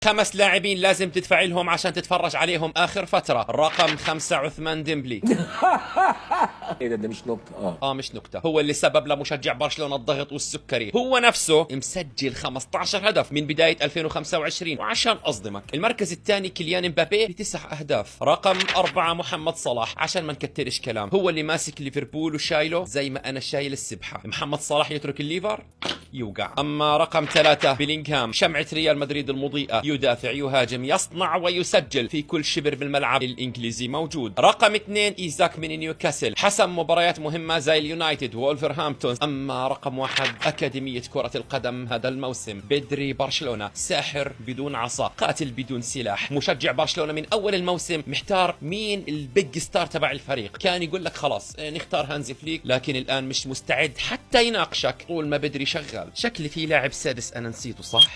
5 لاعبين لازم تدفع لهم عشان تتفرج عليهم آخر فترة. رقم 5 عثمان ديمبلي. ايه ده مش نقطة. مش نكتة، هو اللي سبب لمشجع برشلونة الضغط والسكري. هو نفسه مسجل 15 هدف من بداية 2025. وعشان أصدمك، المركز الثاني كيليان امبابي ب9 أهداف. رقم 4 محمد صلاح، عشان ما نكترش كلام، هو اللي ماسك ليفربول وشايله زي ما أنا شايل السبحة. محمد صلاح يترك الليفر يوقع. أما رقم 3 بيلينغهام، شمعة ريال مدريد المضيئة، يدافع يهاجم يصنع ويسجل في كل شبر بالملعب الإنجليزي موجود. رقم 2 إيزاك من نيوكاسل، حسم مباريات مهمة زي اليونايتد وولفرهامبتون. أما رقم 1 أكاديمية كرة القدم هذا الموسم، بدري برشلونة، ساحر بدون عصا، قاتل بدون سلاح. مشجع برشلونة من أول الموسم محتار مين البيج ستار تبع الفريق، كان يقول لك خلاص نختار هانزي فليك، لكن الآن مش مستعد حتى يناقشك طول ما بدري شغال. شكلي في لاعب سادس أنا نسيته، صح؟